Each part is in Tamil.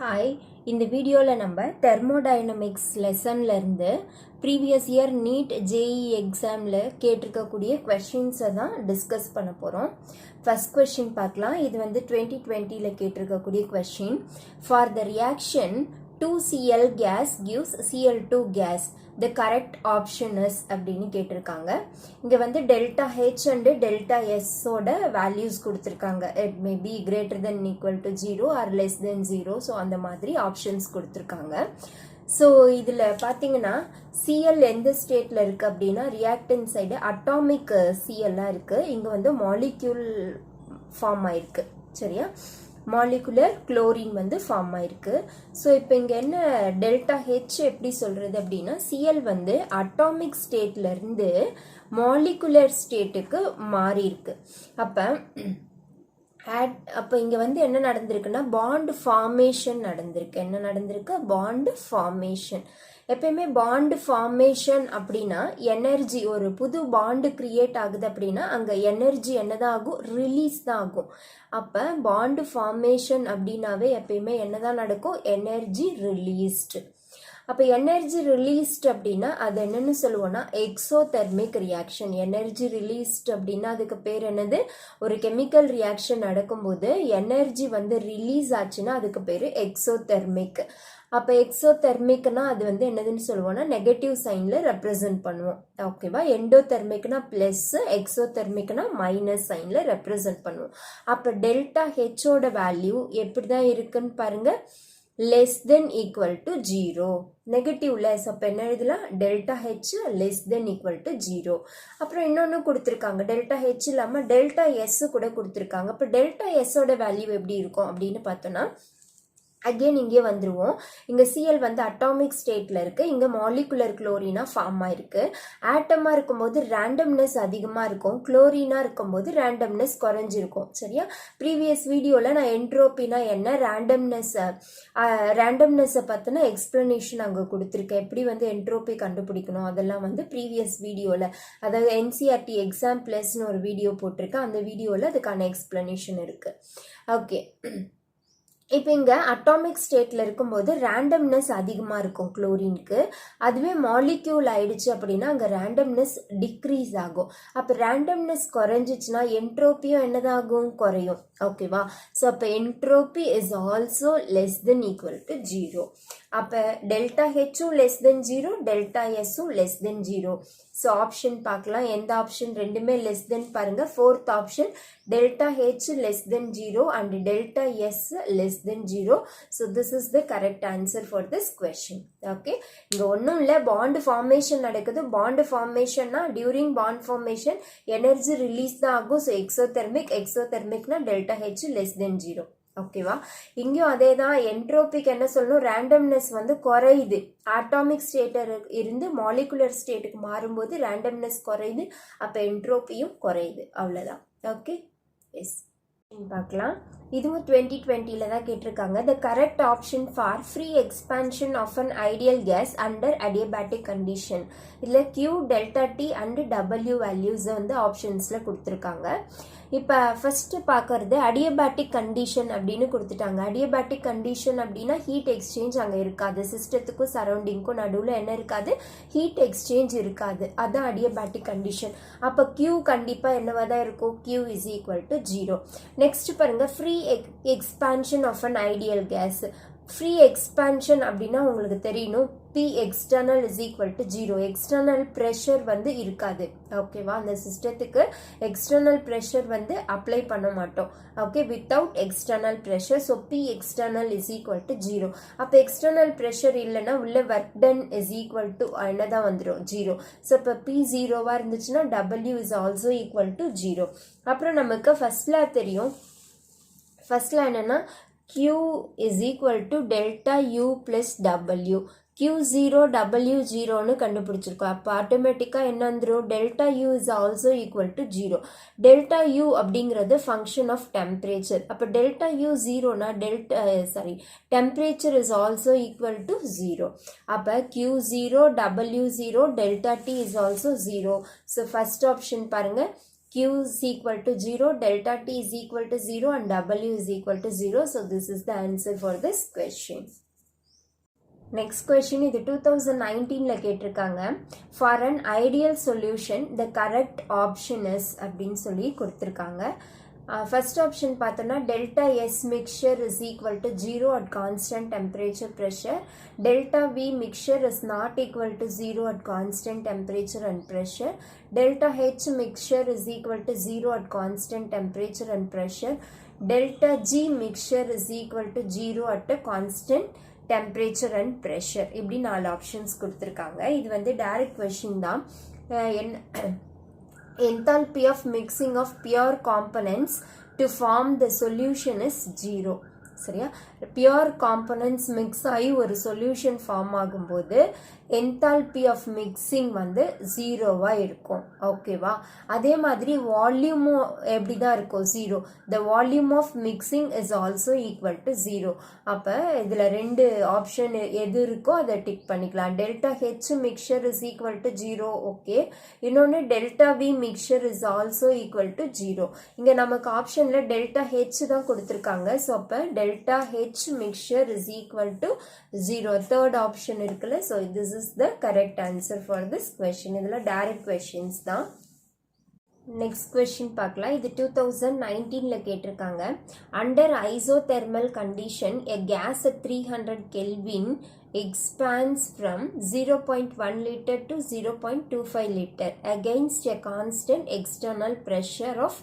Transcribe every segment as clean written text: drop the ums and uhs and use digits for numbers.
ஹாய், இந்த வீடியோவில் நம்ம தெர்மோடைனமிக்ஸ் லெசன்லேருந்து ப்ரீவியஸ் இயர் நீட் ஜேஇ எக்ஸாமில் கேட்டிருக்கக்கூடிய கொஷின்ஸை தான் டிஸ்கஸ் பண்ண போகிறோம். ஃபர்ஸ்ட் கொஷின் பார்க்கலாம். இது வந்து 2020 கேட்டிருக்கக்கூடிய question. For the reaction 2Cl gas gives Cl2 gas. The correct option is அப்படின்னு கேட்டிருக்காங்க. இங்கே வந்து டெல்டா ஹெச் அண்டு டெல்டா எஸ்ஸோட வேல்யூஸ் கொடுத்துருக்காங்க. It may be greater than equal to 0 or less than 0. So அந்த மாதிரி ஆப்ஷன்ஸ் கொடுத்துருக்காங்க. ஸோ இதில் பார்த்தீங்கன்னா சிஎல் எந்த ஸ்டேட்டில் இருக்குது அப்படின்னா ரியாக்டன் சைடு அட்டாமிக் சிஎல்லாக இருக்குது. இங்கே வந்து மாலிக்யூல் ஃபார்ம் ஆயிருக்கு. சரியா, மாலிகுலர் குளோரின் வந்து ஃபார்ம் ஆயிருக்கு. ஸோ இப்போ இங்கே என்ன டெல்டா ஹெச் எப்படி சொல்கிறது அப்படின்னா சிஎல் வந்து அட்டாமிக் ஸ்டேட்லேருந்து மாலிகுலர் ஸ்டேட்டுக்கு மாறி இருக்கு. அப்போ இங்கே வந்து என்ன நடந்திருக்குன்னா பாண்ட் ஃபார்மேஷன் நடந்திருக்கு. என்ன நடந்திருக்கு? Bond formation. எப்பயுமே பாண்ட் ஃபார்மேஷன் அப்படின்னா எனர்ஜி, ஒரு புது பாண்டு கிரியேட் ஆகுது அப்படின்னா அங்கே எனர்ஜி என்னதான் ஆகும்? ரிலீஸ் தான் ஆகும். அப்போ பாண்டு ஃபார்மேஷன் அப்படின்னாவே எப்பயுமே என்னதான் நடக்கும்? Energy released. அப்போ எனர்ஜி ரிலீஸ்ட் அப்படின்னா அது என்னன்னு சொல்லுவோம்னா எக்ஸோதெர்மிக் ரியாக்ஷன். எனர்ஜி ரிலீஸ்ட் அப்படின்னா அதுக்கு பேர் என்னது? ஒரு கெமிக்கல் ரியாக்ஷன் நடக்கும்போது எனர்ஜி வந்து ரிலீஸ் ஆச்சுன்னா அதுக்கு பேர் எக்ஸோதெர்மிக். அப்போ எக்ஸோதெர்மிக்னா அது வந்து என்னதுன்னு சொல்லுவோம்னா நெகட்டிவ் சைனில் ரெப்ரசன்ட் பண்ணுவோம். ஓகேவா? எண்டோதெர்மிக்னா ப்ளஸ், எக்ஸோதெர்மிக்னா மைனஸ் சைனில் ரெப்ரசன்ட் பண்ணுவோம். அப்போ டெல்டா ஹெச்சோட வேல்யூ எப்படி தான் இருக்குன்னு பாருங்க, less than equal to 0. Negative less. அப்போ என்ன எழுதலாம்? Delta H less than equal to 0. அப்புறம் இன்னொன்று கொடுத்துருக்காங்க, டெல்டா ஹெச் இல்லாமல் டெல்டா எஸ் கூட கொடுத்துருக்காங்க. அப்போ டெல்டா எஸ்ஸோட வேல்யூ எப்படி இருக்கும் அப்படின்னு பார்த்தோன்னா அகெயின் இங்கே வந்துருவோம். இங்கே சிஎல் வந்து அட்டாமிக் ஸ்டேட்டில் இருக்குது. இங்கே மாலிகுலர் குளோரினா ஃபார்ம் ஆயிருக்கு. ஆட்டமாக இருக்கும்போது ரேண்டம்னஸ் அதிகமாக இருக்கும், குளோரினா இருக்கும்போது ரேண்டம்னஸ் குறைஞ்சிருக்கும். சரியா, ப்ரீவியஸ் வீடியோவில் நான் என்ட்ரோபினா என்ன, ரேண்டம்னஸ்ஸை பற்றின எக்ஸ்பிளனேஷன் அங்கே கொடுத்துருக்கேன். எப்படி வந்து என்ட்ரோபி கண்டுபிடிக்கணும் அதெல்லாம் வந்து ப்ரீவியஸ் வீடியோவில், அதாவது என்சிஆர்டி எக்ஸாம் ப்ளஸ்னு ஒரு வீடியோ போட்டிருக்கேன். அந்த வீடியோவில் அதுக்கான எக்ஸ்பிளனேஷன் இருக்குது. ஓகே, இப்போ இங்கே அட்டாமிக் ஸ்டேட்டில் இருக்கும்போது ரேண்டம்னஸ் அதிகமாக இருக்கும் குளோரினுக்கு. அதுவே மாலிக்யூல் ஆயிடுச்சு அப்படின்னா அங்கே ரேண்டம்னஸ் டிக்ரீஸ் ஆகும். அப்போ ரேண்டம்னஸ் குறைஞ்சிச்சுன்னா என்ட்ரோப்பியும் என்னதாகும்? குறையும். ஓகேவா? ஸோ அப்போ entropy is also less than equal to 0. அப்போ டெல்டா ஹெச்சும் லெஸ் தென் 0, டெல்டா எஸ்ஸும் லெஸ் தென் 0. ஸோ ஆப்ஷன் பார்க்கலாம். எந்த ஆப்ஷன்? ரெண்டுமே லெஸ் தென் பாருங்க. Fourth option delta H less than 0 and delta S less than 0. So this is the correct answer for this question. Okay, இங்கே ஒன்றும் இல்லை, பாண்ட் ஃபார்மேஷன் நடக்குது. பாண்ட் ஃபார்மேஷன்னா during bond formation energy release தான் ஆகும். ஸோ எக்ஸோதெர்மிக்னா டெல்டா ஹெச் லெஸ் தென் 0. ஓகேவா? இங்கேயும் அதே தான். என்ட்ரோபிக் என்ன சொல்லணும்? ரேண்டம்னஸ் வந்து குறையுது. ஆட்டாமிக் ஸ்டேட்டர் இருந்து மாலிகுலர் ஸ்டேட்டுக்கு மாறும்போது ரேண்டம்னஸ் குறையுது. அப்போ என்ட்ரோபியும் குறையுது. அவ்வளோதான். ஓகே, எஸ் பார்க்கலாம். இதுவும் 2020 தான் கேட்டிருக்காங்க. The correct option for free expansion of an ideal gas under adiabatic condition. இதில் Q, delta T and W values வந்து ஆப்ஷன்ஸில் கொடுத்துருக்காங்க. இப்போ ஃபர்ஸ்ட் பார்க்கறது அடியபேட்டிக் கண்டிஷன் அப்படின்னு கொடுத்துட்டாங்க. அடியபேட்டிக் கண்டிஷன் அப்படின்னா ஹீட் எக்ஸ்சேஞ்ச் அங்கே இருக்காது. சிஸ்டத்துக்கும் சரௌண்டிங்க்கும் நடுவில் என்ன இருக்காது? ஹீட் எக்ஸ்சேஞ்ச் இருக்காது. அதுதான் அடியபேட்டிக் கண்டிஷன். அப்போ Q கண்டிப்பாக என்னவா தான் இருக்கும்? Q is equal to 0. Next பாருங்க, free expansion of an ideal gas. Free expansion அப்படின்னா உங்களுக்கு தெரியணும், P external is equal to 0. External pressure வந்து இருக்காது. ஓகேவா? அந்த சிஸ்டத்துக்கு எக்ஸ்டர்னல் ப்ரெஷர் வந்து அப்ளை பண்ண மாட்டோம். Okay, without external pressure. So P external is equal to 0. அப்போ எக்ஸ்டர்னல் ப்ரெஷர் இல்லைன்னா உள்ள work done is equal to என்னதான் வந்துடும்? 0. ஸோ இப்போ P 0வா இருந்துச்சுன்னா W is also equal to 0. அப்புறம் நமக்கு ஃபர்ஸ்ட்ல தெரியும், ஃபர்ஸ்ட்ல என்னன்னா Q is equal to delta U plus W. Q0 W0ன்னு கண்டுபிடிச்சிருக்கோம். அப்போ ஆட்டோமேட்டிக்காக என்ன வந்துடும்? Delta U is also equal to 0. Delta U அப்படிங்கிறது ஃபங்க்ஷன் ஆஃப் டெம்பரேச்சர். அப்போ டெல்டா U 0னா temperature is also equal to 0. அப்போ Q0 W0 delta T is also 0. So first option பாருங்க, Q is equal to 0, delta T is equal to 0 and W is equal to 0. So this is the answer for this question. Next question இது 2019ல கேட்டிருக்காங்க. For an ideal solution the correct option is அப்படின்னு சொல்லி கொடுத்திருக்காங்க. First option பார்த்தோம்னா delta S mixture is equal to 0 at constant temperature pressure. Delta V mixture is not equal to 0 at constant temperature and pressure. Delta H mixture is equal to 0 at constant temperature and pressure. Delta G mixture is equal to 0 at a constant temperature and pressure. இப்படி 4 ஆப்ஷன்ஸ் கொடுத்திருக்காங்க. இது வந்து டைரக்ட் क्वेश्चन தான். Enthalpy of mixing of pure components to form the solution is 0. சரியா? பியூர் காம்பனன்ட்ஸ் மிக்ஸ் ஆகி ஒரு சொல்யூஷன் ஃபார்ம் ஆகும்போது என்தால்பி ஆஃப் மிக்சிங் வந்து 0வா இருக்கும். ஓகேவா? அதே மாதிரி வால்யூமும் எப்படி தான் இருக்கும்? 0. The volume of mixing is also equal to 0. அப்போ இதில் 2 ஆப்ஷன் எது இருக்கோ அதை டிக் பண்ணிக்கலாம். Delta H mixture is equal to 0. Okay. இன்னொன்று delta V mixture is also equal to 0. இங்கே நமக்கு ஆப்ஷனில் டெல்டா ஹெச் தான் கொடுத்துருக்காங்க. ஸோ அப்போ delta H mixture is equal to 0. Third option இருக்குல்ல. So this is the correct answer for this question. இதுல direct questions தான். Next question பார்க்கலாம். இது 2019ல கேட்டிருக்காங்க. Under isothermal condition a gas at 300 Kelvin expands from 0.1 liter to 0.25 liter against a constant external pressure of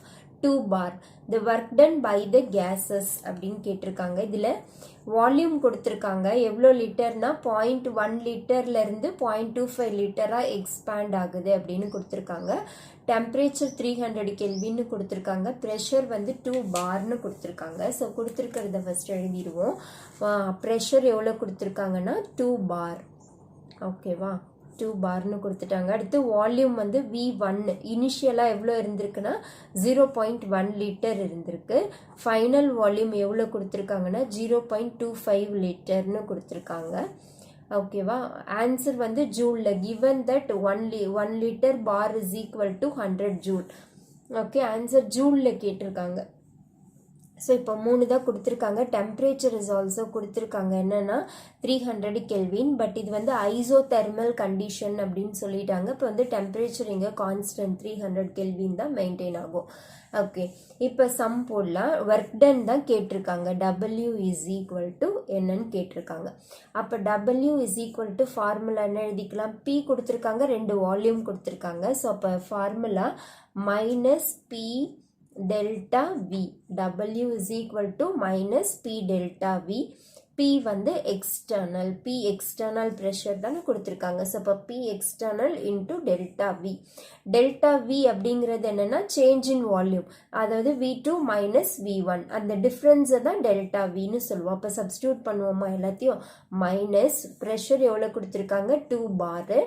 2 bar. The work done by the gases அப்படின்னு கேட்டிருக்காங்க. இதில் வால்யூம் கொடுத்துருக்காங்க. எவ்வளோ லிட்டர்னா 0.1 லிட்டர்ல இருந்து 0.25 லிட்டராக எக்ஸ்பேண்ட் ஆகுது அப்படின்னு கொடுத்துருக்காங்க. டெம்பரேச்சர் 300 கெல்வின்னு கொடுத்துருக்காங்க. ப்ரெஷர் வந்து 2 பார்னு கொடுத்துருக்காங்க. ஸோ கொடுத்துருக்கிறத ஃபர்ஸ்ட் எழுதிடுவோம். ப்ரெஷர் எவ்வளோ கொடுத்துருக்காங்கன்னா 2 பார். ஓகேவா? 2 பார்னு கொடுத்துட்டாங்க. அடுத்து வால்யூம் வந்து V1 இனிஷியலாக எவ்வளோ இருந்திருக்குன்னா 0.1 லிட்டர் இருந்திருக்கு. ஃபைனல் வால்யூம் எவ்வளோ கொடுத்துருக்காங்கன்னா 0.25 லிட்டர்னு கொடுத்துருக்காங்க. ஓகேவா? ஆன்சர் வந்து ஜூலில். Given that 1 litre bar is equal to 100 joule. Okay. Answer ஜூலில் கேட்டிருக்காங்க. ஸோ இப்போ 3 தான் கொடுத்துருக்காங்க. டெம்பரேச்சர் இஸ் ஆல்சோ கொடுத்துருக்காங்க. என்னன்னா 300 கெல்வின். பட் இது வந்து ஐசோதெர்மல் கண்டிஷன் அப்படின்னு சொல்லிட்டாங்க. இப்போ வந்து டெம்பரேச்சர் இங்கே கான்ஸ்டன்ட் 300 கெல்வின் தான் மெயின்டைன் ஆகும். ஓகே. இப்போ சம் போடலாம். ஒர்க் டன் தான் கேட்டிருக்காங்க. W இஸ் ஈக்குவல் டு என்னன்னு கேட்டிருக்காங்க. அப்போ W is equal to formula என்ன எழுதிக்கலாம்? P கொடுத்துருக்காங்க. 2 வால்யூம் கொடுத்துருக்காங்க. ஸோ அப்போ formula minus P delta V. W is equal to minus P delta V. P வந்து external. P external pressure தானே கொடுத்துருக்காங்க. ஸோ அப்போ P external into delta V. delta V அப்படிங்கிறது என்னன்னா change in volume. அதாவது V2 minus V1. அந்த டிஃப்ரென்ஸை தான் delta Vன்னு சொல்லுவோம். அப்போ சப்ஸ்டியூட் பண்ணுவோமா எல்லாத்தையும்? மைனஸ் ப்ரெஷர் எவ்வளோ கொடுத்துருக்காங்க? 2 பாரு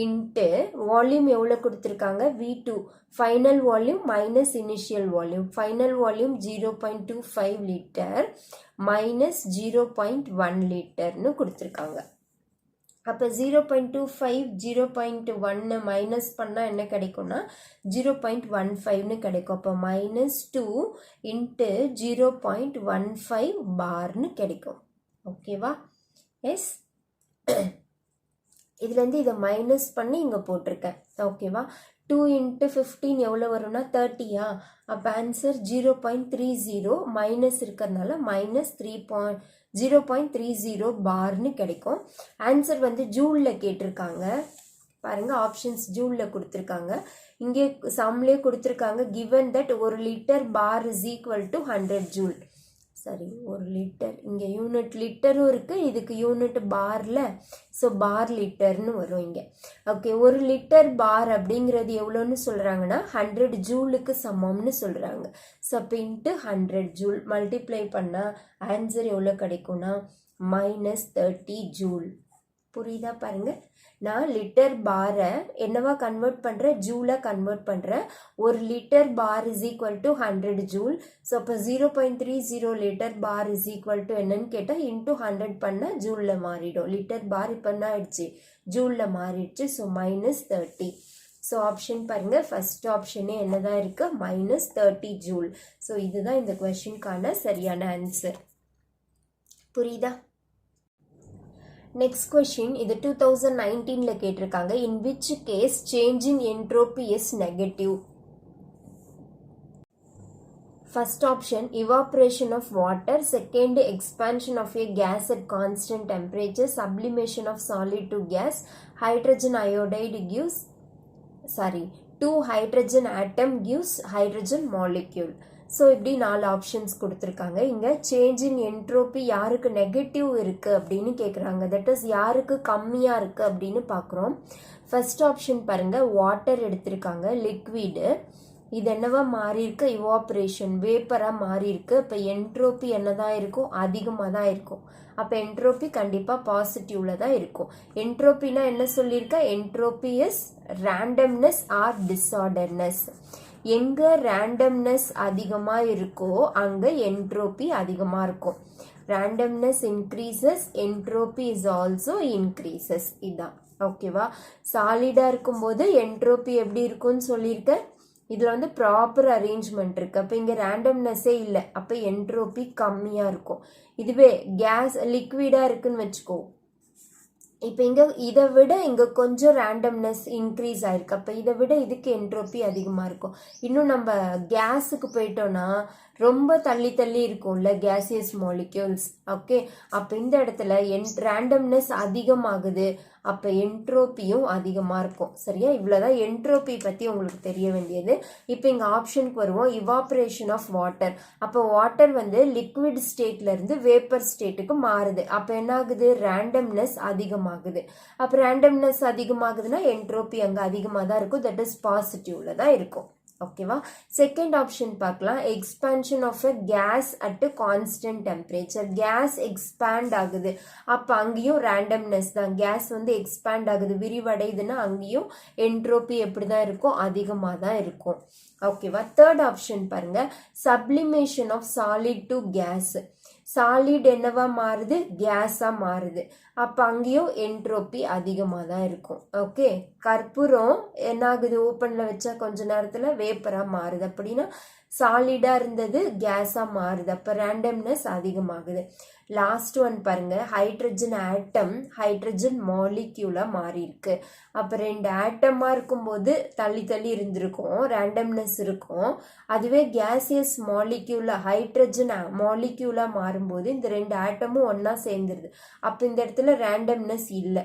இன்ட்டு வால்யூம் எவ்வளோ கொடுத்துருக்காங்க? V2. Final volume minus initial volume. Final volume 0.25 litre minus 0.1 லிட்டர்னு கொடுத்துருக்காங்க. அப்போ 0.25 0.1 மைனஸ் பண்ணால் என்ன கிடைக்கும்னா 0.15ன்னு கிடைக்கும். அப்போ -2 இன்ட்டு 0.15 பார்னு கிடைக்கும். ஓகேவா? எஸ். இதுலேருந்து இதை மைனஸ் பண்ணி இங்கே போட்டிருக்கேன். ஓகேவா? 2 இன்ட்டு 15 எவ்வளோ வரும்னா 30யா? அப்போ ஆன்சர் 0.30 மைனஸ் இருக்கிறதுனால மைனஸ் 0.30 பார்னு கிடைக்கும். ஆன்சர் வந்து ஜூலில் கேட்டிருக்காங்க. பாருங்க, ஆப்ஷன்ஸ் ஜூலில் கொடுத்துருக்காங்க. இங்கே சம்லேயே கொடுத்துருக்காங்க. Given that 1 litre bar is equal to 100 joule. சரி, 1 லிட்டர் இங்கே யூனிட் லிட்டரும் இருக்குது, இதுக்கு யூனிட் பாரில். ஸோ பார் லிட்டர்னு வரும் இங்கே. ஓகே. 1 லிட்டர் பார் அப்படிங்கிறது எவ்வளோன்னு சொல்கிறாங்கன்னா 100 ஜூலுக்கு சமம்னு சொல்கிறாங்க. ஸோ அப்போ இன்ட்டு 100 ஜூல் மல்டிப்ளை பண்ணால் ஆன்சர் எவ்வளோ கிடைக்கும்னா -30 ஜூல். புரியுதா? பாருங்க, நான் லிட்டர் பாரை என்னவா கன்வெர்ட் பண்ணுறேன்? ஜூலாக கன்வெர்ட் பண்ணுறேன். 1 litre bar is equal to 100 joule. So அப்போ 0.30 litre bar is equal to என்னன்னு கேட்டால் இன்ட்டு 100 பண்ணால் ஜூலில் மாறிடும். லிட்டர் பார் இப்போ என்ன ஆயிடுச்சு? ஜூலில் மாறிடுச்சு. ஸோ -30. ஸோ ஆப்ஷன் பாருங்கள், ஃபர்ஸ்ட் ஆப்ஷனே என்னதான் இருக்குது, -30 ஜூல். ஸோ இதுதான் இந்த கொஷினுக்கான சரியான ஆன்சர். புரியுதா? நெக்ஸ்ட் கொஷின், இது 2019ல கேட்டிருக்காங்க. In which case change in entropy is negative? First option, evaporation of water. Second, expansion of a gas at constant temperature. Sublimation of solid to gas. Hydrogen iodide gives, 2 hydrogen atom gives hydrogen molecule. So இப்படி 4 ஆப்ஷன்ஸ் கொடுத்துருக்காங்க. இங்கே சேஞ்ச் இன் என்ட்ரோபி யாருக்கு நெகட்டிவ் இருக்குது அப்படின்னு கேட்குறாங்க. தட் இஸ் யாருக்கு கம்மியாக இருக்குது அப்படின்னு பார்க்குறோம். ஃபர்ஸ்ட் ஆப்ஷன் பாருங்கள், வாட்டர் எடுத்திருக்காங்க, லிக்விடு. இது என்னவா மாறி இருக்கு, இவாப்ரேஷன், வேப்பராக மாறி இருக்கு. இப்போ என்ட்ரோபி என்னதான் இருக்கும், அதிகமாக தான் இருக்கும். அப்போ என்ட்ரோபி கண்டிப்பாக பாசிட்டிவ்ல தான் இருக்கும். என்ட்ரோபினா என்ன சொல்லியிருக்க, என்ட்ரோபி இஸ் ரேண்டம்னஸ் ஆர் டிஸார்டர்னஸ். எங்கே ரேண்டம்னஸ் அதிகமாக இருக்கோ அங்கே என்ட்ரோபி அதிகமாக இருக்கும். Randomness increases, entropy is also increases. இதுதான் ஓகேவா. சாலிடாக இருக்கும்போது என்ட்ரோபி எப்படி இருக்கும்னு சொல்லியிருக்கேன். இதில் வந்து ப்ராப்பர் அரேஞ்ச்மெண்ட் இருக்குது. அப்போ இங்கே ரேண்டம்னஸ்ஸே இல்லை, அப்போ என்ட்ரோபி கம்மியாக இருக்கும். இதுவே கேஸ் லிக்விடாக இருக்குன்னு வச்சுக்கோ, இப்போ இங்கே இதை விட இங்கே கொஞ்சம் ரேண்டம்னஸ் இன்க்ரீஸ் ஆயிருக்கு. அப்போ இதை விட இதுக்கு என்ட்ரோபி அதிகமாக இருக்கும். இன்னும் நம்ம கேஸுக்கு போயிட்டோன்னா ரொம்ப தள்ளி தள்ளி இருக்கும்ல கேசியஸ் மாலிக்யூல்ஸ். ஓகே, அப்போ இந்த இடத்துல ரேண்டம்னஸ் அதிகமாகுது, அப்போ என்ட்ரோப்பியும் அதிகமாக இருக்கும். சரியா, இவ்வளோதான் என்ட்ரோபி பற்றி உங்களுக்கு தெரிய வேண்டியது. இப்போ இங்கே ஆப்ஷனுக்கு வருவோம், இவாப்ரேஷன் ஆஃப் வாட்டர். அப்போ வாட்டர் வந்து லிக்விட் ஸ்டேட்லேருந்து வேப்பர் ஸ்டேட்டுக்கு மாறுது. அப்போ என்ன ஆகுது, ரேண்டம்னஸ் அதிகமாகுது. அப்போ ரேண்டம்னஸ் அதிகமாகுதுன்னா என்ட்ரோபி அங்கே அதிகமாக தான் இருக்கும். தட் இஸ் பாசிட்டிவ்ல தான் இருக்கும். ஓகேவா. செகண்ட் ஆப்ஷன் பார்க்கலாம், expansion of a gas at constant temperature. Gas expand ஆகுது, அப்போ அங்கேயும் ரேண்டம்னஸ் தான். கேஸ் வந்து எக்ஸ்பேண்ட் ஆகுது, விரிவடையுதுன்னா அங்கேயும் என்ட்ரோபி எப்படி தான் இருக்கும், அதிகமாக தான் இருக்கும். ஓகேவா. தேர்ட் ஆப்ஷன் பாருங்க, sublimation of solid to gas. Solid என்னவா மாறுது, கேஸா மாறுது. அப்போ அங்கேயும் என்ட்ரோபி அதிகமாக தான் இருக்கும். ஓகே, கற்பூரம் என்ன ஆகுது, ஓப்பனில் வச்சா கொஞ்ச நேரத்தில் வேப்பராக மாறுது. அப்படின்னா சாலிடாக இருந்தது கேஸாக மாறுது. அப்போ ரேண்டம்னஸ் அதிகமாகுது. லாஸ்ட் ஒன் பாருங்க, ஹைட்ரஜன் ஆட்டம் ஹைட்ரஜன் மாலிக்யூலாக மாறி இருக்கு. அப்போ 2 ஆட்டமாக இருக்கும்போது தள்ளி தள்ளி இருந்திருக்கும், ரேண்டம்னஸ் இருக்கும். அதுவே கேசியஸ் மாலிக்யூலா ஹைட்ரஜன் மாலிக்யூலாக மாறும்போது இந்த 2 ஆட்டமும் ஒன்றா சேர்ந்துருது. அப்போ இந்த இடத்துல ரேண்டம்னஸ் இல்லை.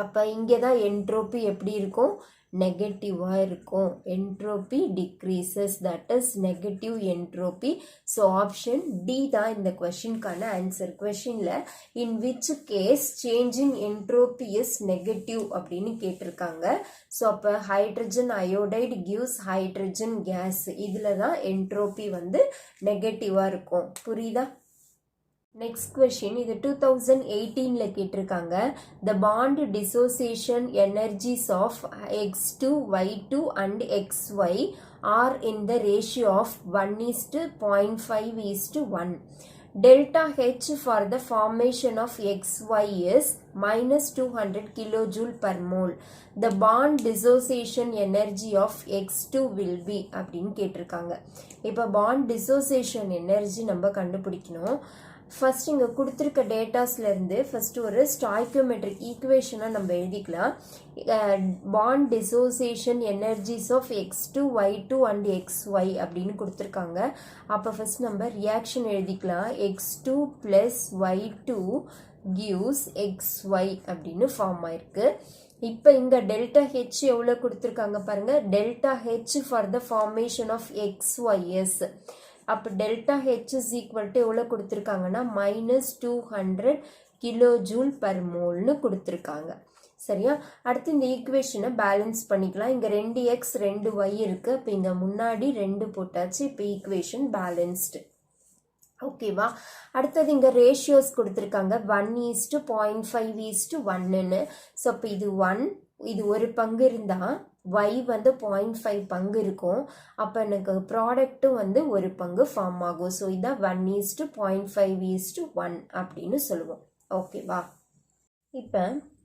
அப்போ இங்கே தான் என்ட்ரோபி எப்படி இருக்கும், நெகட்டிவாக இருக்கும். Entropy decreases, that is negative entropy. So option D தான் இந்த கொஷினுக்கான ஆன்சர். கொஷினில் in which case change in entropy is negative அப்படின்னு கேட்டிருக்காங்க. ஸோ அப்போ hydrogen iodide gives hydrogen gas, இதில் தான் என்ட்ரோபி வந்து நெகட்டிவாக இருக்கும். புரியுதா? நெக்ஸ்ட் கொஷின், இது 2018ல கேட்டிருக்காங்க. The bond dissociation energies of x2, y2 and xy are in the ratio of 1:0.5:1. Delta H for the formation of XY is -200 kilojoule per mole. The bond dissociation energy of X2 will be அப்படின்னு கேட்டிருக்காங்க. இப்போ பாண்ட் டிசோசியேஷன் எனர்ஜி நம்ம கண்டுபிடிக்கணும். ஃபர்ஸ்ட் இங்கே கொடுத்துருக்க டேட்டாஸ்லேருந்து ஃபர்ஸ்ட் ஒரு ஸ்டாய்க்கியோமெட்ரிக் ஈக்குவேஷனாக நம்ம எழுதிக்கலாம். Bond dissociation energies of x2, y2 and xy அப்படின்னு கொடுத்துருக்காங்க. அப்போ ஃபர்ஸ்ட் நம்ம ரியாக்ஷன் எழுதிக்கலாம். x2 + y2 gives xy அப்படின்னு ஃபார்ம் ஆயிருக்கு. இப்போ இங்கே டெல்டா ஹெச் எவ்வளோ கொடுத்துருக்காங்க பாருங்க. Delta H for the formation of XYS. அப்போ delta H is equal to எவ்வளோ கொடுத்துருக்காங்கன்னா -200 கிலோஜூல் பர் மோல்னு கொடுத்துருக்காங்க. சரியா, அடுத்து இந்த ஈக்குவேஷனை பேலன்ஸ் பண்ணிக்கலாம். இங்கே 2x 2y இருக்குது. இப்போ இங்கே முன்னாடி 2 போட்டாச்சு. இப்போ ஈக்குவேஷன் பேலன்ஸ்டு. ஓகேவா. அடுத்தது இங்கே ரேஷியோஸ் கொடுத்துருக்காங்க 1:0.5:1ன்னு. ஸோ அப்போ இது 1, இது ஒரு பங்கு இருந்தால் y வந்து 0.5 பங்கு இருக்கும். அப்போ எனக்கு ப்ராடக்ட்டும் வந்து ஒரு பங்கு ஃபார்ம் ஆகும். ஸோ இதான் 1:0.5:1 அப்படின்னு சொல்லுவோம். ஓகேவா. இப்போ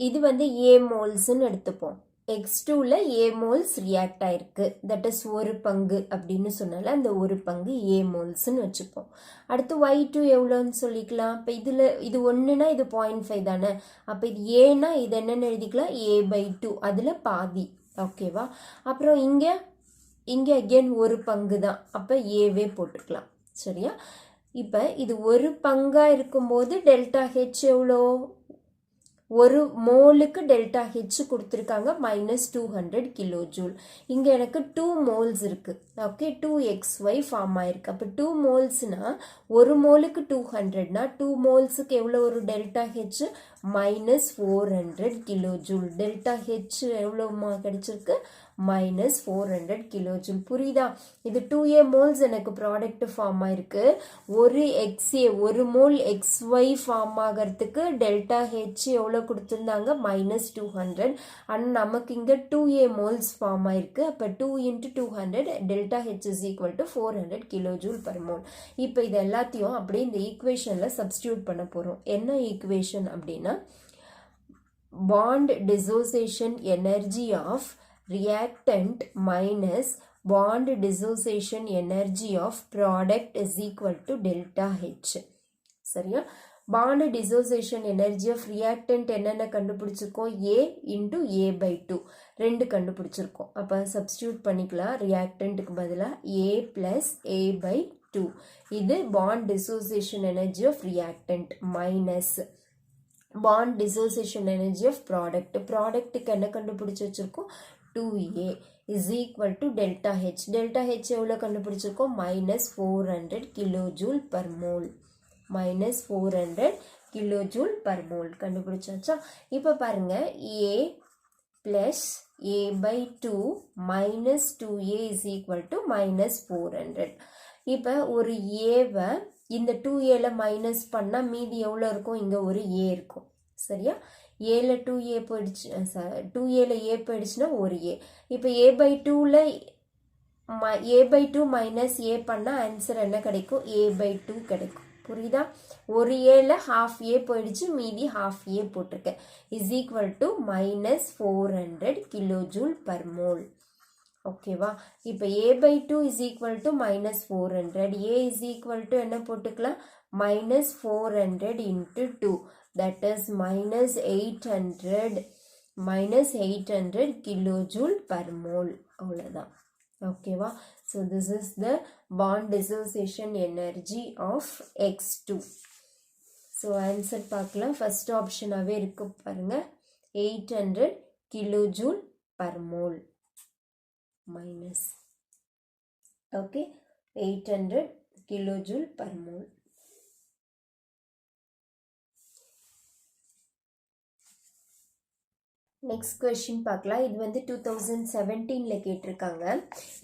இது வந்து A மோல்ஸ்ன்னு எடுத்துப்போம். X2ல A moles ரியாக்ட் ஆயிருக்கு, தட் இஸ் ஒரு பங்கு அப்படின்னு சொன்னால அந்த ஒரு பங்கு A molesன்னு வச்சுப்போம். அடுத்து Y2 எவ்வளோன்னு சொல்லிக்கலாம். இப்போ இதில் இது 1னா இது 0.5 தானே, அப்போ இது ஏன்னா இது என்னென்னு எழுதிக்கலாம், A/2, அதில் பாதி. ஓகேவா. அப்புறம் இங்கே அகெயின் ஒரு பங்கு தான், அப்போ ஏவே போட்டுக்கலாம். சரியா. இப்போ இது ஒரு பங்காக இருக்கும்போது டெல்டா ஹெச் எவ்வளோ, ஒரு மோலுக்கு டெல்டா ஹெச் கொடுத்துருக்காங்க -200 கிலோ ஜூல். இங்கே எனக்கு 2 மோல்ஸ் இருக்குது. ஓகே, 2xy ஃபார்ம் ஆயிருக்கு. அப்போ 2 மோல்ஸ்னா ஒரு மோலுக்கு 200னா 2 மோல்ஸுக்கு எவ்வளோ ஒரு delta H -400 kilo joule. Delta H எவ்வளோமா கிடைச்சிருக்கு, -400 கிலோ ஜூல். புரியுதா. இது 2a மோல்ஸ் எனக்கு ப்ராடக்ட் ஃபார்ம் ஆயிருக்கு. ஒரு XA ஒரு மோல் XY ஃபார்ம் ஆகிறதுக்கு டெல்டா ஹெச் எவ்வளோ கொடுத்துருந்தாங்க, -200. ஆனால் நமக்கு இங்கே 2a மோல்ஸ் ஃபார்ம் ஆயிருக்கு. அப்போ 2 × 200 delta H is equal to 400 kilo joule per mole. இப்போ இது எல்லாத்தையும் அப்படியே இந்த ஈக்குவேஷனில் சப்ஸ்டியூட் பண்ண போகிறோம். என்ன ஈக்குவேஷன் அப்படின்னா, bond dissociation energy of reactant minus bond dissociation energy of product is equal to delta H. சரியா. bond dissociation energy of reactant என்னென்ன கண்டுபிடிச்சிருக்கோம், A into A/2 ரெண்டு கண்டுபிடிச்சிருக்கோம். அப்போ சப்ஸ்டியூட் பண்ணிக்கலாம். ரியாக்டன்ட்டுக்கு பதிலாக A plus A/2. இது bond dissociation energy of reactant minus bond dissociation energy of product. ப்ராடக்ட்டுக்கு என்ன கண்டுபிடிச்சி வச்சிருக்கோம், 2a is equal to delta H. delta H எவ்வளோ கண்டுபிடிச்சிருக்கோம், -400 kilo joule per mole. -400 kilo joule per mole கண்டுபிடிச்சாச்சா. இப்போ பாருங்க, A plus A/2 minus 2a is equal to -400. இப்போ ஒரு ஏவை இந்த 2aல மைனஸ் பண்ணால் மீதி எவ்வளோ இருக்கும், இங்கே ஒரு a இருக்கும். சரியா. ஏல 2a போயிடுச்சு, 2aல a போயிடுச்சுன்னா ஒரு a. இப்போ A/2ல A/2 மைனஸ் a பண்ணால் ஆன்சர் என்ன கிடைக்கும், A/2 கிடைக்கும். புரியுதா. ஒரு ஏல ஹாஃப் a போயிடுச்சு, மீதி ஹாஃப் a போட்டிருக்கேன். Is equal to -400 kilo joule per mole. ஓகேவா. இப்போ A/2 is equal to -400. A is equal to என்ன போட்டுக்கலாம், -400 into 2, that is -800 kilojoule per mole. அவ்வளோதான். ஓகேவா. So this is the bond dissociation energy of X2. So answer பார்க்கலாம். ஃபர்ஸ்ட் ஆப்ஷனாகவே இருக்கு பாருங்க, 800 kilojoule per mole minus. Okay, 800 kilojoule per mole. Next question பார்க்கலாம். இது வந்து 2017ல கேட்டிருக்காங்க.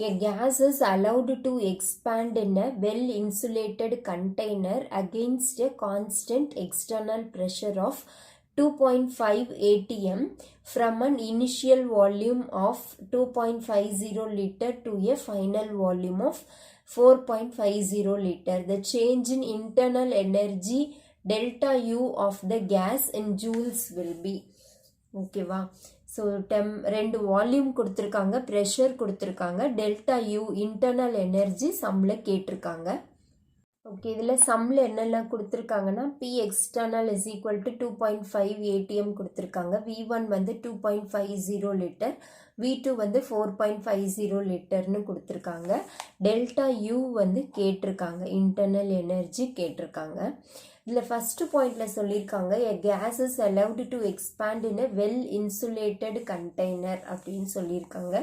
A gas is allowed to expand in a well insulated container against a constant external pressure of 2.5 atm from an initial volume of 2.50 liter to a final volume of 4.50 liter. The change in internal energy delta U of the gas in joules will be. ஓகேவா. ஸோ ரெண்டு வால்யூம் கொடுத்துருக்காங்க, ப்ரெஷர் கொடுத்துருக்காங்க, டெல்டா யூ இன்டர்னல் எனர்ஜி சம்மில் கேட்டிருக்காங்க. ஓகே, இதில் சம்மில் என்னெல்லாம் கொடுத்துருக்காங்கன்னா, P external is equal to 2.5 atm கொடுத்துருக்காங்க. V1 வந்து 2.50 லிட்டர், V2 வந்து 4.50 லிட்டர்னு கொடுத்துருக்காங்க. டெல்டா யூ வந்து கேட்டிருக்காங்க, இன்டர்னல் எனர்ஜி கேட்டிருக்காங்க. இதில் ஃபஸ்ட்டு பாயிண்டில் சொல்லியிருக்காங்க, a gas is allowed to expand in a well insulated container அப்படின்னு சொல்லியிருக்காங்க.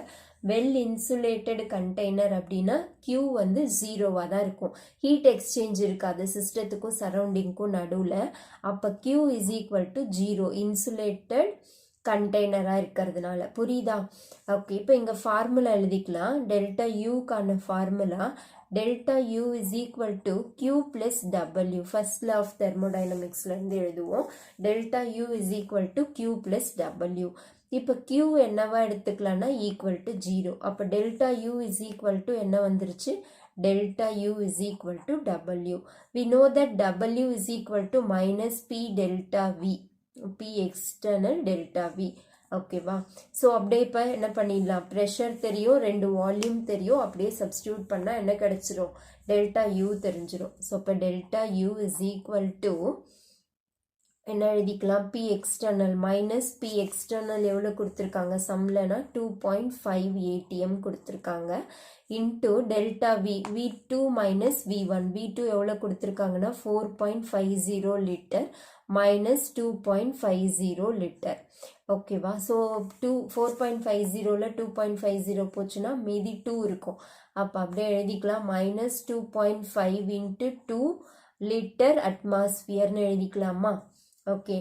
வெல் இன்சுலேட்டட் கண்டெய்னர் அப்படின்னா Q வந்து 0வாக தான் இருக்கும். ஹீட் எக்ஸ்சேஞ்ச் இருக்காது சிஸ்டத்துக்கும் சரௌண்டிங்க்கும் நடுவில். அப்போ Q is equal to 0 insulated கண்டெய்னராக இருக்கிறதுனால. புரியுதா. ஓகே, இப்போ இங்கே ஃபார்முலா எழுதிக்கலாம். டெல்டா யூக்கான formula delta U is equal to Q + W. First law of தெர்மோடைனமிக்ஸ்லேருந்து எழுதுவோம். Delta U is equal to Q + W. இப்போ Q என்னவா எடுத்துக்கலாம்னா ஈக்குவல் டு 0. அப்போ delta U is equal to என்ன வந்துருச்சு, delta U is equal to W. We know that W is equal to -P delta V, P external delta V. ஓகேவா. ஸோ அப்படியே இப்போ என்ன பண்ணிடலாம், ப்ரெஷர் தெரியும், 2 வால்யூம் தெரியும், அப்படியே சப்ஸ்டியூட் பண்ணால் என்ன கிடைச்சிரும், டெல்டா யூ தெரிஞ்சிடும். ஸோ இப்போ delta U is equal to என்ன எழுதிக்கலாம், P external minus P external எவ்வளோ கொடுத்துருக்காங்க சம்லனா 2.5 ATM கொடுத்துருக்காங்க, into delta V two minus வி1 எவ்வளோ கொடுத்துருக்காங்கன்னா 4.50 லிட்டர் மைனஸ் 2.50 லிட்டர். ஓகேவா. ஸோ 4.50ல் 2.50 போச்சுன்னா மீதி 2 இருக்கும். அப்போ அப்படியே எழுதிக்கலாம், மைனஸ் 2.5 இன்ட்டு 2 லிட்டர் அட்மாஸ்பியர்னு எழுதிக்கலாமா. ஓகே,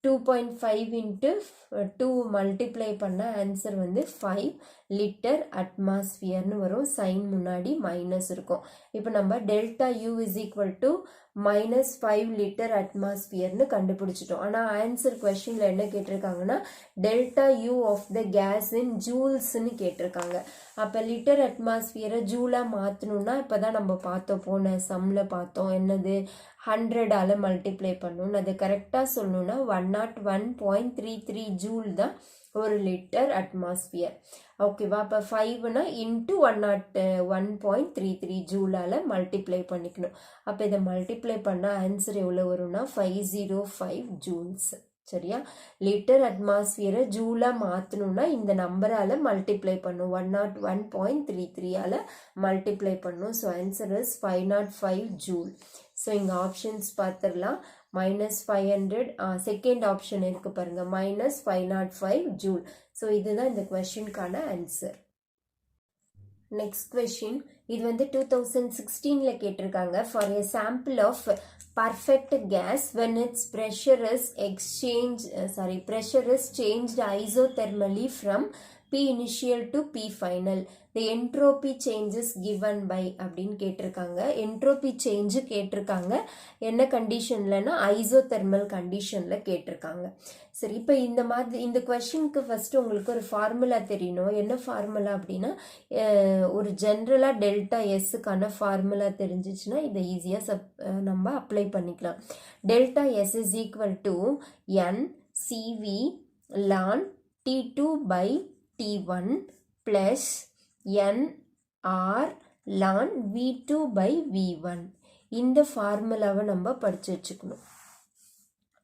2.5 இன்ட்டு 2 மல்டிப்ளை பண்ண ஆன்சர் வந்து 5 லிட்டர் அட்மாஸ்பியர்னு வரும். சைன் முன்னாடி மைனஸ் இருக்கும். இப்போ நம்ம delta U is equal to minus 5 litre அட்மாஸ்பியர்னு கண்டுபிடிச்சிட்டோம். ஆனால் ஆன்சர் கொஸ்டினில் என்ன கேட்டிருக்காங்கன்னா delta U of the gas in ஜூல்ஸ்ன்னு கேட்டிருக்காங்க. அப்போ லிட்டர் அட்மாஸ்பியரை ஜூலாக மாற்றணும்னா இப்போ தான் நம்ம பார்த்தோம், போன சம்மில் பார்த்தோம், என்னது 100ஆல் மல்டிப்ளை பண்ணணும். அது கரெக்டாக சொல்லணும்னா 101.33 ஜூல் தான் ஒரு லிட்டர் அட்மாஸ்பியர். ஓகேவா. அப்போ 5னா இன்ட்டு 101.33 ஜூலால் மல்டிப்ளை பண்ணிக்கணும். அப்போ இதை மல்டிப்ளை பண்ணால் ஆன்சர் எவ்வளோ வரும்னா 505 ஜூல்ஸ். சரியா. லிட்டர் அட்மாஸ்பியரை ஜூலாக மாற்றணும்னா இந்த நம்பரால் மல்டிப்ளை பண்ணும், 101.33ஆல் மல்டிப்ளை பண்ணும். So answer is 505 joule. So இங்கே ஆப்ஷன்ஸ் பார்த்துடலாம். மைனஸ் 500, செகண்ட் ஆப்ஷன் இருக்கு பாருங்க, மைனஸ் 505 ஜூல். ஸோ இதுதான் இந்த கொஸ்டினுக்கான ஆன்சர். நெக்ஸ்ட் கொஸ்டின், இது வந்து 2016ல கேட்டிருக்காங்க. For a sample of perfect gas when its pressure is changed isothermally from P initial to P final, the entropy changes given by அப்படின்னு கேட்டிருக்காங்க. என்ட்ரோபி சேஞ்சு கேட்டிருக்காங்க. என்ன கண்டிஷன்லன்னா ஐசோதெர்மல் கண்டிஷனில் கேட்டிருக்காங்க. சரி, இப்போ இந்த மாதிரி இந்த கொஸ்டினுக்கு ஃபஸ்ட்டு உங்களுக்கு ஒரு ஃபார்முலா தெரியணும். என்ன ஃபார்முலா அப்படின்னா, ஒரு ஜென்ரலாக டெல்டா எஸ்ஸுக்கான ஃபார்முலா தெரிஞ்சிச்சுன்னா இதை ஈஸியாக நம்ம அப்ளை பண்ணிக்கலாம். Delta S is equal to n CV ln T2 by T1 plus NR ln V2 by V1. இந்த ஃபார்முலாவை நம்ம படிச்சு வச்சுக்கணும்.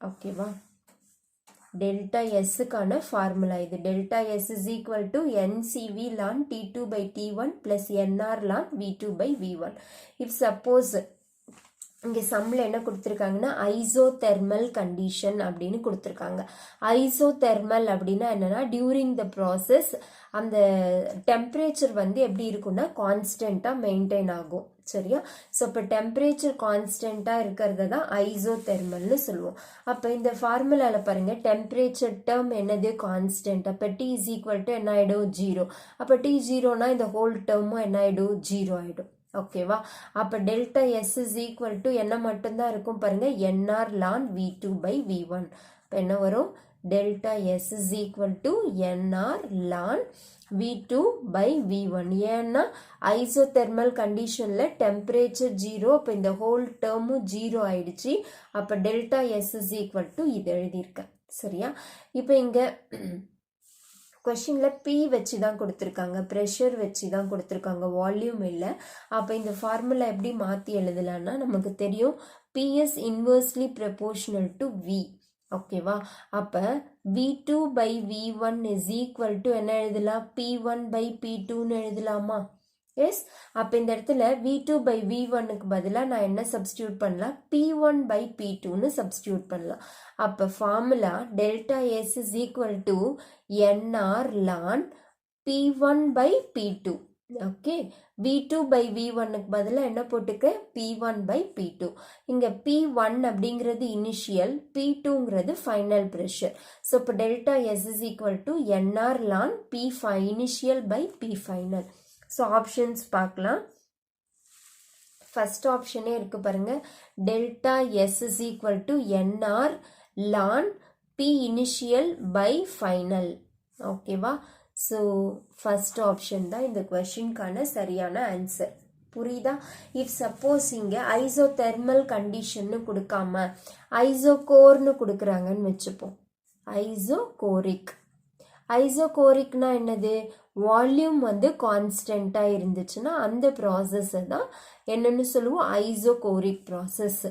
ஓகேவா. டெல்டா எஸ்ஸுக்கான ஃபார்முலா இது. Delta S is equal to NCV ln T2 by T1 plus NR ln V2 by V1. If suppose இங்கே சம்மில் என்ன கொடுத்துருக்காங்கன்னா ஐசோதெர்மல் கண்டிஷன் அப்படின்னு கொடுத்துருக்காங்க. ஐசோதெர்மல் அப்படின்னா என்னன்னா, டியூரிங் த ப்ராசஸ் அந்த டெம்பரேச்சர் வந்து எப்படி இருக்குன்னா கான்ஸ்டண்ட்டாக மெயின்டைன் ஆகும். சரியா. ஸோ இப்போ டெம்பரேச்சர் கான்ஸ்டண்ட்டாக இருக்கிறத தான் ஐசோதெர்மல்னு சொல்லுவோம். அப்போ இந்த ஃபார்முலாவில் பாருங்கள், டெம்பரேச்சர் டேர்ம் என்னது கான்ஸ்டன்ட். அப்போ T இஸ் ஈக்குவல் டு என்ன ஆகிடும் 0. அப்போ T 0னா இந்த ஹோல் டேர்மும் என்ன ஆகிடும் 0 ஆகிடும். ஓகேவா. அப்போ delta S is equal to என்ன மட்டும்தான் இருக்கும் பாருங்க, NR ln V2 by V1. இப்போ என்ன வரும், delta S is equal to NR ln V2 by V1. ஏன்னா ஐசோதெர்மல் கண்டிஷனில் டெம்பரேச்சர் 0, அப்போ இந்த ஹோல் டேர்மும் 0 ஆயிடுச்சு. அப்போ delta S is equal to இது எழுதியிருக்கேன். சரியா. இப்போ இங்கே கொஷினில் பி வச்சு தான் கொடுத்துருக்காங்க, ப்ரெஷர் வச்சு தான் கொடுத்துருக்காங்க, வால்யூம் இல்லை. அப்போ இந்த ஃபார்முலா எப்படி மாற்றி எழுதலான்னா, நமக்கு தெரியும் P is inversely proportional to V. ஓகேவா. அப்போ V2 by V1 is equal to என்ன எழுதலாம், P1 by P2ன்னு எழுதலாமா. எஸ். அப்போ இந்த இடத்துல V2 by V1க்கு பதிலாக நான் என்ன சப்ஸ்டியூட் பண்ணலாம், P1 by P2ன்னு சப்ஸ்டியூட் பண்ணலாம். அப்போ formula delta S is equal to NR ln P1 by P2. Okay. V2 by V1க்கு பதிலாக என்ன போட்டுக்க, P1 by P2. இங்கே P1 அப்படிங்கிறது இனிஷியல், P2ங்கிறது ஃபைனல் ப்ரெஷர். ஸோ இப்போ delta S is equal to NR ln P initial by P final. So options பார்க்கலாம். ஃபர்ஸ்ட் ஆப்ஷனே இருக்கு பாருங்க, delta S is equal to NR ln P initial by final. ஓகேவா. ஸோ ஃபர்ஸ்ட் ஆப்ஷன் தான் இந்த கொஸ்டினுக்கான சரியான ஆன்சர். புரியுதா. இஃப் சப்போஸ் இங்கே ஐசோதெர்மல் கண்டிஷன்னு கொடுக்காம ஐசோகோர்னு கொடுக்குறாங்கன்னு வச்சுப்போம், ஐசோகோரிக் ஐசோகோரிக்னா என்னது, வால்யூம் வந்து கான்ஸ்டண்ட்டாக இருந்துச்சுன்னா அந்த ப்ராசஸை தான் என்னன்னு சொல்லுவோம், ஐசோகோரிக் ப்ராசஸ்.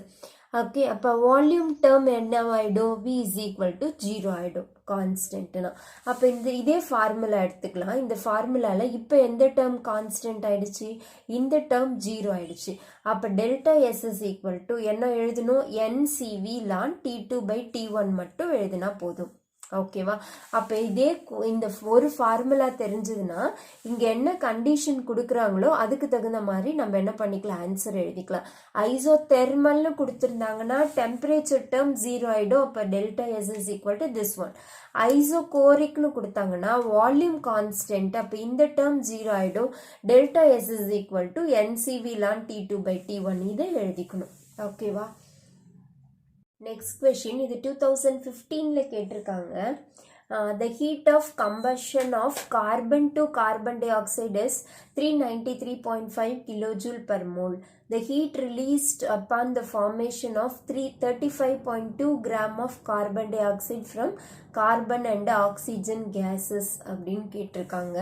ஓகே, அப்போ வால்யூம் டேர்ம் என்னவாயிடும், V is equal to 0 ஆகிடும் கான்ஸ்டன்ட்னா. அப்போ இதே ஃபார்முலா எடுத்துக்கலாம். இந்த ஃபார்முலாவில் இப்போ எந்த டேர்ம் கான்ஸ்டன்ட் ஆயிடுச்சு, இந்த டேர்ம் 0 ஆயிடுச்சு. அப்போ delta S is equal to என்ன எழுதணும், NCV ln T2/T1 மட்டும் எழுதினா போதும். ஓகேவா, அப்போ இதே இந்த ஒரு ஃபார்முலா தெரிஞ்சதுன்னா இங்கே என்ன கண்டிஷன் கொடுக்குறாங்களோ அதுக்கு தகுந்த மாதிரி நம்ம என்ன பண்ணிக்கலாம், ஆன்சர் எழுதிக்கலாம். ஐசோதெர்மல்னு கொடுத்துருந்தாங்கன்னா டெம்பரேச்சர் டேர்ம் 0 ஆகிடும். அப்போ delta S is equal to this one. ஐசோகோரிக்னு கொடுத்தாங்கன்னா வால்யூம் கான்ஸ்டன்ட், அப்போ இந்த டேர்ம் 0 ஆகிடும். Delta S is equal to NCV ln T2/T1 இதை எழுதிக்கணும். ஓகேவா, நெக்ஸ்ட் கொஷின், இது 2015 கேட்டிருக்காங்க. The heat of combustion of carbon to carbon dioxide is 393.5 kilojoule per mole. The heat released upon the formation of 35.2 gram of carbon dioxide from carbon and oxygen gases அப்படின்னு கேட்டிருக்காங்க.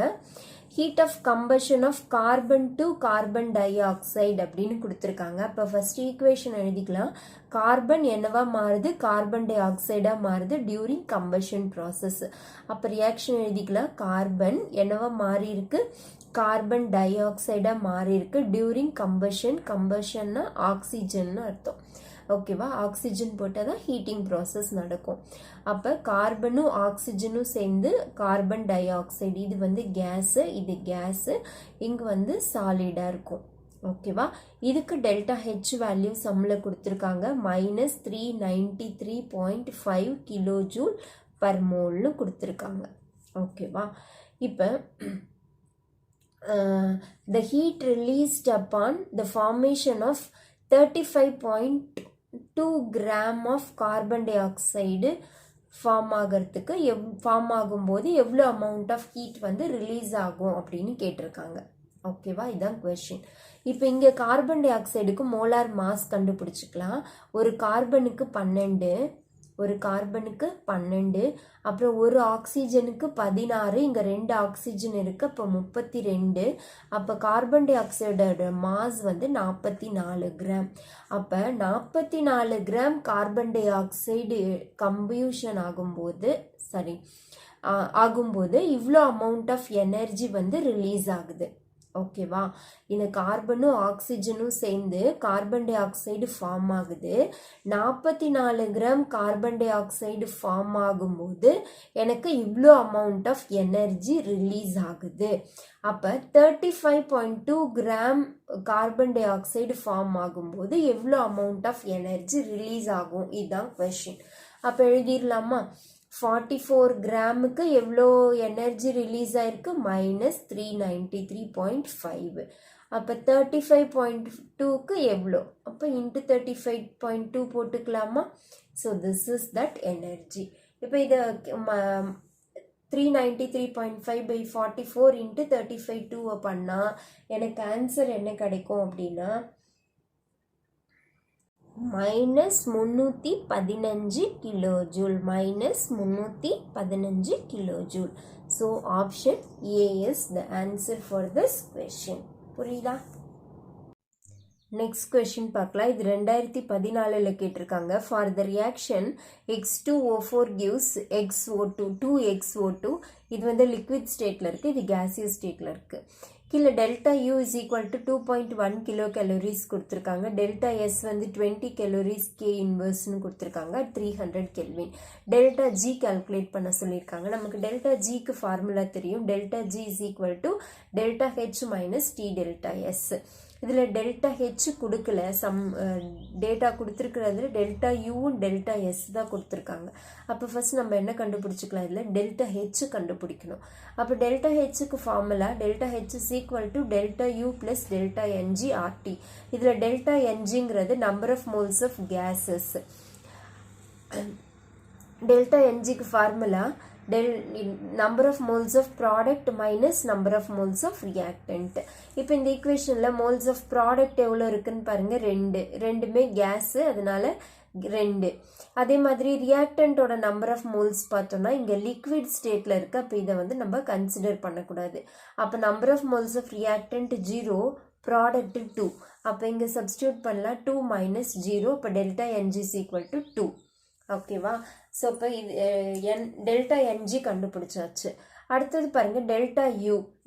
Heat of combustion of carbon to carbon dioxide அப்படின்னு கொடுத்துருக்காங்க. அப்போ ஃபர்ஸ்ட் ஈக்குவேஷன் எழுதிக்கலாம். கார்பன் என்னவா மாறுது, கார்பன் டை ஆக்சைடாக மாறுது டியூரிங் கம்பஷன் ப்ராசஸ். அப்போ ரியாக்ஷன் எழுதிக்கலாம். கார்பன் என்னவா மாறி இருக்கு, கார்பன் டை ஆக்சைடாக மாறி இருக்கு டியூரிங் கம்பஷன். கம்பஷன்னா ஆக்சிஜன்னு அர்த்தம். ஓகேவா, ஆக்சிஜன் போட்டால் தான் ஹீட்டிங் ப்ராசஸ் நடக்கும். அப்போ கார்பனும் ஆக்சிஜனும் சேர்ந்து கார்பன் டை ஆக்சைடு, இது வந்து கேஸு, இது கேஸு, இங்கே வந்து சாலிடாக இருக்கும். ஓகேவா, இதுக்கு டெல்டா ஹெச் வேல்யூ சம்மில் கொடுத்துருக்காங்க, -393.5 கிலோஜூல் பர் மோல்னு கொடுத்துருக்காங்க. ஓகேவா, இப்போ the heat released upon the formation of 35.2 gram of carbon dioxide form ஆகிறதுக்கு ஃபார்ம் ஆகும்போது எவ்வளோ அமௌண்ட் ஆஃப் ஹீட் வந்து ரிலீஸ் ஆகும் அப்படின்னு கேட்டிருக்காங்க. ஓகேவா, இதுதான் கொஸ்டின். இப்போ இங்கே கார்பன் டை ஆக்சைடுக்கு மோலார் மாஸ் கண்டுபிடிச்சிக்கலாம். ஒரு கார்பனுக்கு 12, ஒரு கார்பனுக்கு 12, அப்புறம் ஒரு ஆக்சிஜனுக்கு 16, இங்கே 2 ஆக்சிஜன் இருக்குது, அப்போ 32. அப்போ கார்பன் டை ஆக்சைடோட மாஸ் வந்து 44 கிராம். அப்போ 44 கிராம் கார்பன் டை ஆக்சைடு கம்பியூஷன் ஆகும்போது இவ்வளோ அமௌண்ட் ஆஃப் எனர்ஜி வந்து ரிலீஸ் ஆகுது. ஓகேவா, இந்த கார்பனும் ஆக்சிஜனும் சேர்ந்து கார்பன் டை ஆக்சைடு ஃபார்ம் ஆகுது. 44 gram carbon dioxide form ஆகும்போது எனக்கு இவ்வளோ அமௌண்ட் ஆஃப் எனர்ஜி ரிலீஸ் ஆகுது. அப்போ 35.2 gram carbon dioxide form ஆகும்போது எவ்வளோ அமௌண்ட் ஆஃப் எனர்ஜி ரிலீஸ் ஆகும், இதுதான் கொஸ்டின். அப்போ எழுதிடலாமா, 44 கிராமுக்கு எவ்வளோ எனர்ஜி ரிலீஸ் ஆயிருக்கு, -393.5. அப்போ 35.2க்கு எவ்வளோ, அப்போ இன்ட்டு 35.2 போட்டுக்கலாமா. So this is that energy. இப்போ இதை 393.5/44 இன்ட்டு 35.2 பண்ணால் எனக்கு ஆன்சர் என்ன கிடைக்கும் அப்படின்னா -315 kilojoule, -315 kilojoule. So option A is the answer for this question. புரியுதா? நெக்ஸ்ட் கொஸ்டின் பார்க்கலாம். இது 2014 கேட்டிருக்காங்க. For the reaction X2O4 gives XO2, 2XO2. இது வந்து லிக்விட் ஸ்டேட்டில் இருக்குது, இது கேசியஸ் ஸ்டேட்டில் இருக்குது. கீழே delta U is equal to 2.1 kilo calories கொடுத்துருக்காங்க. டெல்டா எஸ் வந்து 20 கேலோரிஸ் கே இன்வர்ஸ்னு கொடுத்துருக்காங்க, 300 கெல்வின். டெல்டா ஜி கால்குலேட் பண்ண சொல்லியிருக்காங்க. நமக்கு டெல்டா ஜிக்கு ஃபார்முலா தெரியும். Delta G is equal to delta H minus T delta S. இதில் டெல்டா ஹெச் கொடுக்கல, டேட்டா கொடுத்துருக்கிறதுல டெல்டா யூவும் டெல்டா எஸ் தான் கொடுத்துருக்காங்க. அப்போ ஃபர்ஸ்ட் நம்ம என்ன கண்டுபிடிச்சிக்கலாம், இதில் டெல்டா ஹெச் கண்டுபிடிக்கணும். அப்போ டெல்டா ஹெச்சுக்கு formula delta H is equal to delta U plus delta n g RT. இதில் டெல்டா என்ஜிங்கிறது number of moles of gases. Delta என்ஜிக்கு formula number of moles of product minus number of moles of reactant. இப்போ இந்த ஈக்குவேஷனில் moles of product எவ்வளோ இருக்குன்னு பாருங்க, ரெண்டுமே கேஸு, அதனால 2. அதே மாதிரி ரியாக்டன்ட்டோட நம்பர் ஆஃப் மோல்ஸ் பார்த்தோம்னா இங்கே லிக்விட் ஸ்டேட்டில் இருக்குது. அப்போ இதை வந்து நம்ம கன்சிடர் பண்ணக்கூடாது. அப்போ number of moles of reactant 0, product 2. அப்போ இங்கே சப்ஸ்டியூட் பண்ணலாம் 2 மைனஸ் 0. இப்போ delta n g is equal to 2. ஓகேவா? ஸோ இப்போ இது டெல்டா என்ஜி கண்டுபிடிச்சாச்சு. அடுத்தது பாருங்கள்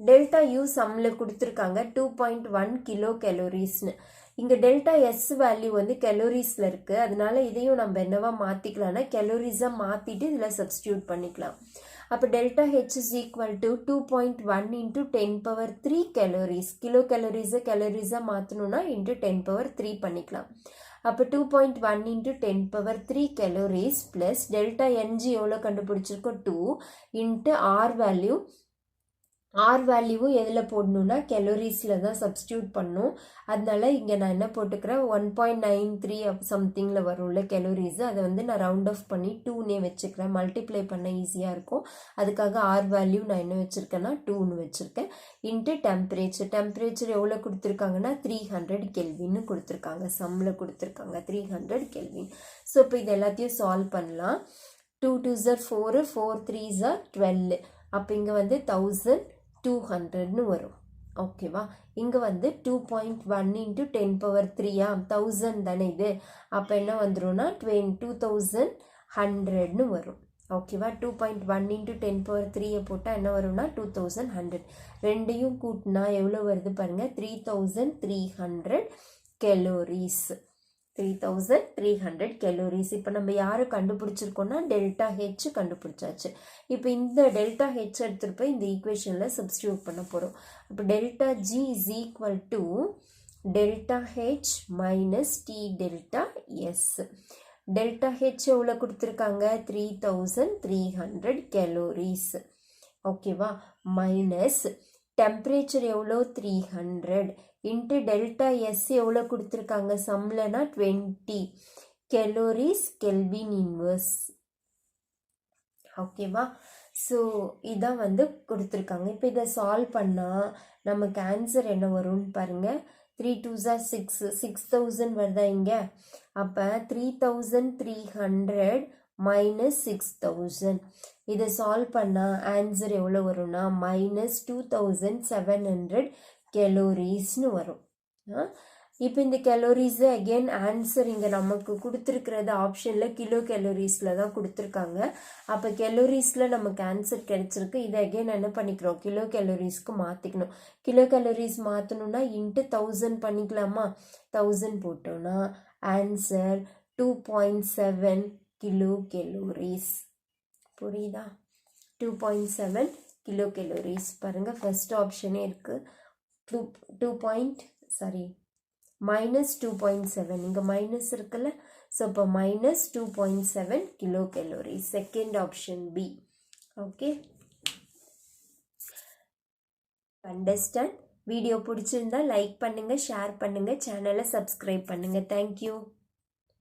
டெல்டா யூ சம்மில் கொடுத்துருக்காங்க 2.1 கிலோ கேலோரிஸ்னு. இங்கே டெல்டா எஸ் வேல்யூ வந்து கெலோரிஸில் இருக்குது. அதனால இதையும் நம்ம என்னவா மாற்றிக்கலாம்னா கெலோரிஸாக மாற்றிட்டு இதில் சப்ஸ்டியூட் பண்ணிக்கலாம். அப்போ delta H is equal to 2.1 into 10⁻³ calories. Kilo கேலோரிஸாக மாற்றணும்னா இன்ட்டு 10⁻³ பண்ணிக்கலாம். அப்போ 2.1 into 10⁻³ calories plus delta n g எவ்வளோ கண்டுபிடிச்சிருக்கோம் 2 இன்ட்டு ஆர் வேல்யூவும் எதில் போடணும்னா கெலோரிஸில் தான் சப்ஸ்டியூட் பண்ணும். அதனால இங்கே நான் என்ன போட்டுக்கிறேன் 1.93 சம்திங்கில் வரும்ல கெலோரிஸ். அதை வந்து நான் ரவுண்ட் ஆஃப் பண்ணி 2னே வச்சுக்கிறேன். மல்டிப்ளை பண்ண ஈஸியாக இருக்கும். அதுக்காக ஆர் வேல்யூ நான் என்ன வச்சுருக்கேன்னா 2ன்னு வச்சுருக்கேன். இன்ட்டு டெம்பரேச்சர் எவ்வளோ கொடுத்துருக்காங்கன்னா 300 கெல்வின்னு கொடுத்துருக்காங்க. சம்மில் கொடுத்துருக்காங்க 300 கெல்வின். ஸோ இப்போ இது எல்லாத்தையும் சால்வ் பண்ணலாம். 2 2s are 4, 4 3s are 12. அப்போ இங்கே வந்து 1200ன்னு வரும். ஓகேவா? இங்கே வந்து 2.1 இன்ட்டு 10⁻³ 1000 தானே இது. அப்போ என்ன வந்துடும்னா 2100ன்னு வரும். ஓகேவா? 2.1 இன்ட்டு 10⁻³ போட்டால் என்ன வரும்னா 2100. ரெண்டையும் கூட்டினா எவ்வளோ வருது பாருங்கள் 3300 கெலோரிஸ். 3300 கெலோரிஸ். இப்போ நம்ம யாரை கண்டுபிடிச்சிருக்கோம்னா டெல்டா ஹெச் கண்டுபிடிச்சாச்சு. இப்போ இந்த டெல்டா ஹெச் எடுத்துகிட்டு போய் இந்த ஈக்குவேஷனில் சப்ஸ்டியூட் பண்ண போகிறோம். அப்போ delta G is equal to delta H minus T delta S. Delta H எவ்வளோ கொடுத்துருக்காங்க 3300 கெலோரிஸ். ஓகேவா? மைனஸ் டெம்பரேச்சர் எவ்வளோ 300 இன்ட்டு டெல்டா எஸ் எவ்வளோ கொடுத்துருக்காங்க சம்லனா 20 கெலோரிஸ் கெல்வின் இன்வர்ஸ். ஓகேவா? ஸோ இதான் வந்து கொடுத்துருக்காங்க. இப்போ இதை சால்வ் பண்ணால் நமக்கு ஆன்சர் என்ன வரும்னு பாருங்கள். 3 2s are 6, 6000 வருதா இங்கே. அப்போ 3300 மைனஸ் 6000. இதை சால்வ் பண்ணால் ஆன்சர் எவ்வளோ வரும்னா மைனஸ் 2700 கெலோரிஸ்னு வரும். இப்போ இந்த கெலோரிஸு அகெயின் ஆன்சர் இங்கே நமக்கு கொடுத்துருக்கிறது ஆப்ஷனில் கிலோ கேலோரிஸில் தான் கொடுத்துருக்காங்க. அப்போ கெலோரிஸில் நமக்கு ஆன்சர் கிடைச்சிருக்கு. இதை அகெயின் என்ன பண்ணிக்கிறோம் கிலோ கேலோரிஸ்க்கு மாற்றிக்கணும். கிலோ கேலோரிஸ் மாற்றணும்னா இன்ட்டு 1000 பண்ணிக்கலாமா. 1000 போட்டோன்னா ஆன்சர் 2.7 கிலோ கேலோரிஸ். புரியுதா? 2.7 கிலோ கேலோரிஸ். பாருங்கள் ஃபர்ஸ்ட் ஆப்ஷனே இருக்குது. minus 2.7 இங்கே மைனஸ் இருக்குல்ல. ஸோ இப்போ minus 2.7 kilo calories. Second option B. Okay, understand. Video பிடிச்சிருந்தா லைக் பண்ணுங்கள், ஷேர் பண்ணுங்கள், சேனலை சப்ஸ்கிரைப் பண்ணுங்கள். தேங்க்யூ.